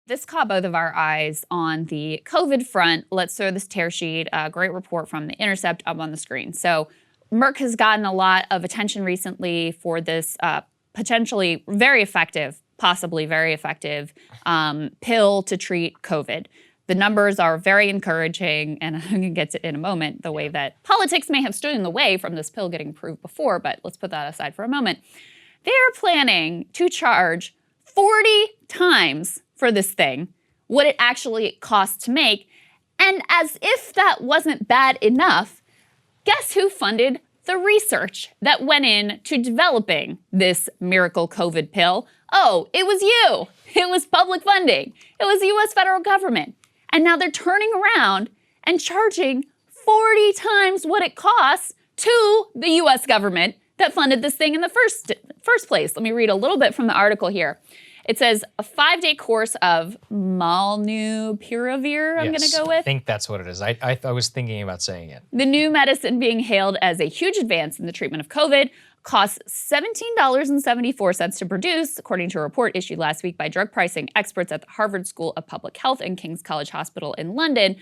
This caught both of our eyes on the COVID front. Let's throw this tear sheet, a great report from The Intercept, up on the screen. So Merck has gotten a lot of attention recently for this potentially very effective, possibly very effective pill to treat COVID. The numbers are very encouraging, and I'm going to get to in a moment the way that politics may have stood in the way from this pill getting approved before, but let's put that aside for a moment. They're planning to charge 40 times for this thing what it actually costs to make. And as if that wasn't bad enough, guess who funded the research that went into developing this miracle COVID pill? Oh, it was you. It was public funding. It was the US federal government. And now they're turning around and charging 40 times what it costs to the US government that funded this thing in the first place. Let me read a little bit from the article here. It says a 5-day course of molnupiravir, I'm going to go with. I think that's what it is. I was thinking about saying it. The new medicine being hailed as a huge advance in the treatment of COVID costs $17.74 to produce, according to a report issued last week by drug pricing experts at the Harvard School of Public Health and King's College Hospital in London.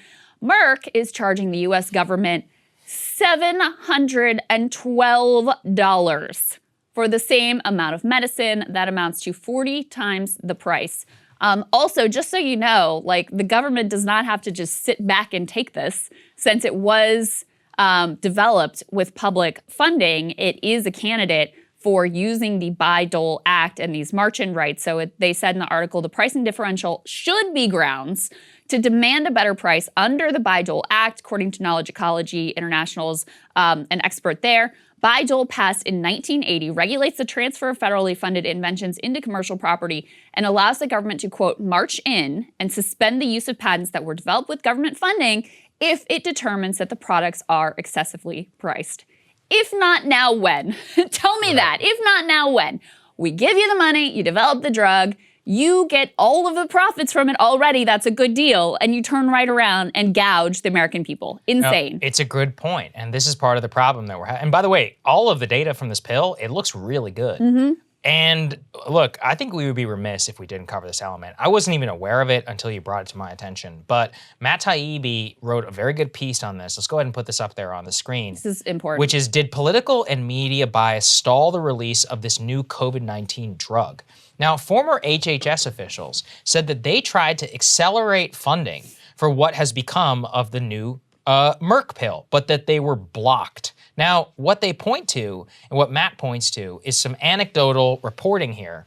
Merck is charging the U.S. government $712 for the same amount of medicine. That amounts to 40 times the price. Also, just so you know, like, the government does not have to just sit back and take this. Since it was developed with public funding, it is a candidate for using the Bayh-Dole Act and these march-in rights. So they said in the article, the pricing differential should be grounds to demand a better price under the Bayh-Dole Act, according to Knowledge Ecology International's an expert there. Bayh-Dole passed in 1980, regulates the transfer of federally funded inventions into commercial property, and allows the government to, quote, march in and suspend the use of patents that were developed with government funding if it determines that the products are excessively priced. If not now, when? Tell me that. If not now, when? We give you the money, you develop the drug, you get all of the profits from it already. That's a good deal. And you turn right around and gouge the American people. Insane. No, it's a good point. And this is part of the problem that we're having. And by the way, all of the data from this pill, it looks really good. Mm-hmm. And look, I think we would be remiss if we didn't cover this element. I wasn't even aware of it until you brought it to my attention. But Matt Taibbi wrote a very good piece on this. Let's go ahead and put this up there on the screen. This is important. Which is, did political and media bias stall the release of this new COVID-19 drug? Now, former HHS officials said that they tried to accelerate funding for what has become of the new Merck pill, but that they were blocked. Now, what they point to, and what Matt points to, is some anecdotal reporting here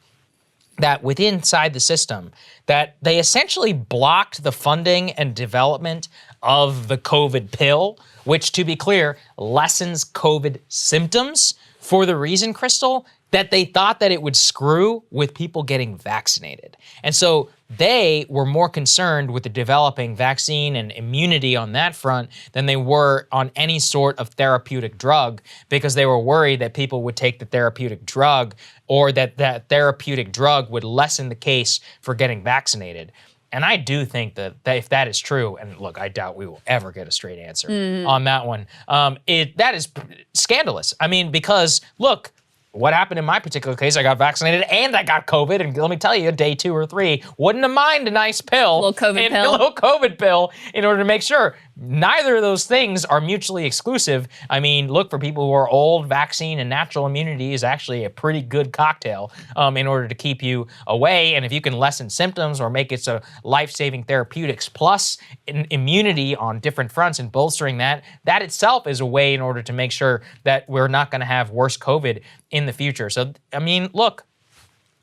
that inside the system, that they essentially blocked the funding and development of the COVID pill, which, to be clear, lessens COVID symptoms for the reason, Krystal, that they thought that it would screw with people getting vaccinated. And so they were more concerned with the developing vaccine and immunity on that front than they were on any sort of therapeutic drug, because they were worried that people would take the therapeutic drug, or that that therapeutic drug would lessen the case for getting vaccinated. And I do think that if that is true, and look, I doubt we will ever get a straight answer on that one, that is scandalous. I mean, because look, what happened in my particular case, I got vaccinated and I got COVID, and let me tell you, day 2 or 3, wouldn't have minded a nice pill. A little COVID pill. A little COVID pill in order to make sure. Neither of those things are mutually exclusive. I mean, look, for people who are old, vaccine and natural immunity is actually a pretty good cocktail in order to keep you away. And if you can lessen symptoms or make it so life-saving therapeutics plus immunity on different fronts and bolstering that itself is a way in order to make sure that we're not going to have worse COVID in the future. So, I mean, look,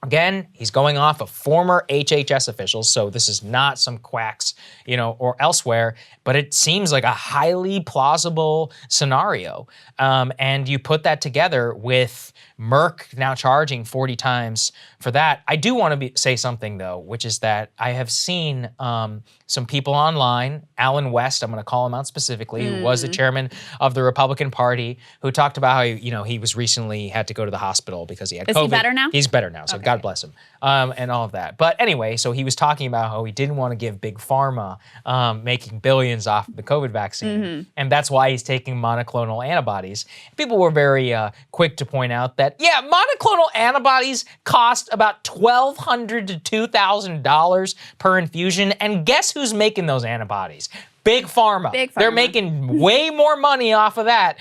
again, he's going off of former HHS officials, so this is not some quacks, or elsewhere, but it seems like a highly plausible scenario. And you put that together with Merck now charging 40 times for that. I do want to say something, though, which is that I have seen some people online, Alan West, I'm going to call him out specifically, who was the chairman of the Republican Party, who talked about how, he was recently had to go to the hospital because he had COVID. Is he better now? He's better now, so okay. got God bless him, and all of that. But anyway, so he was talking about how he didn't want to give Big Pharma making billions off of the COVID vaccine, and that's why he's taking monoclonal antibodies. People were very quick to point out that, yeah, monoclonal antibodies cost about $1,200 to $2,000 per infusion, and guess who's making those antibodies? Big Pharma. Big Pharma. They're making way more money off of that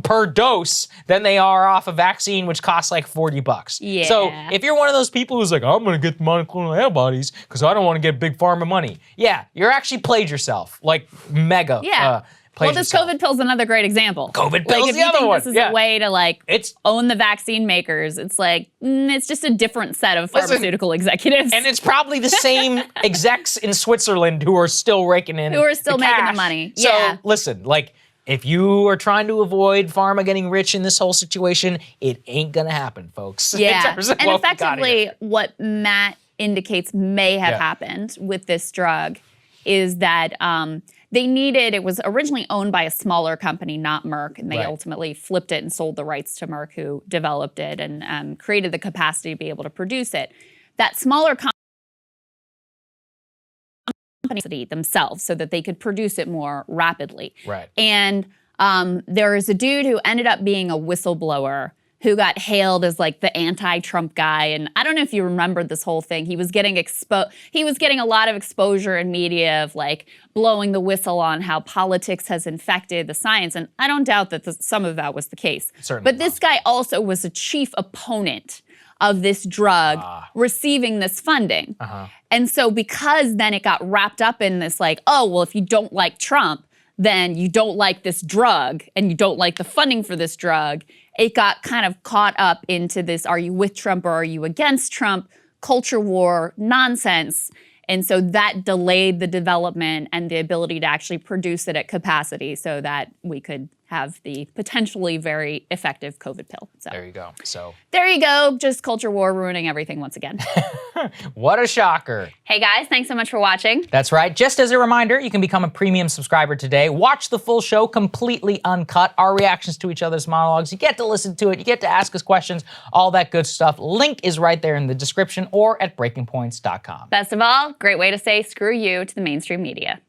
per dose than they are off a vaccine, which costs like $40. Yeah. So if you're one of those people who's like, I'm going to get the monoclonal antibodies because I don't want to get Big Pharma money. Yeah, you're actually played yourself, like mega. Yeah. Well, this COVID pill's another great example. COVID pill's like, if the you other think one. this is a way to like It's- own the vaccine makers, it's like it's just a different set of pharmaceutical executives. And it's probably the same execs in Switzerland who are still raking in Who are still the making the cash. money. So Yeah. listen, like if you are trying to avoid pharma getting rich in this whole situation, it ain't gonna happen, folks. In Yeah, terms of and what we got effectively, here. what Matt indicates may have Yeah. happened with this drug is that it was originally owned by a smaller company, not Merck, and they Right. ultimately flipped it and sold the rights to Merck, who developed it and created the capacity to be able to produce it. That smaller company themselves so that they could produce it more rapidly. Right. And there is a dude who ended up being a whistleblower who got hailed as like the anti-Trump guy. And I don't know if you remember this whole thing. He was getting a lot of exposure in media of like blowing the whistle on how politics has infected the science. And I don't doubt that some of that was the case. Certainly But this guy also was a chief opponent of this drug receiving this funding. And so because then it got wrapped up in this like, oh, well, if you don't like Trump, then you don't like this drug and you don't like the funding for this drug. It got kind of caught up into this, are you with Trump or are you against Trump, culture war nonsense. And so that delayed the development and the ability to actually produce it at capacity so that we could have the potentially very effective COVID pill. So There you go. So there you go. Just culture war ruining everything once again. what a shocker. Hey guys, thanks so much for watching. That's right. Just as a reminder, you can become a premium subscriber today. Watch the full show completely uncut, our reactions to each other's monologues. You get to listen to it. You get to ask us questions, all that good stuff. Link is right there in the description or at breakingpoints.com. Best of all, great way to say screw you to the mainstream media.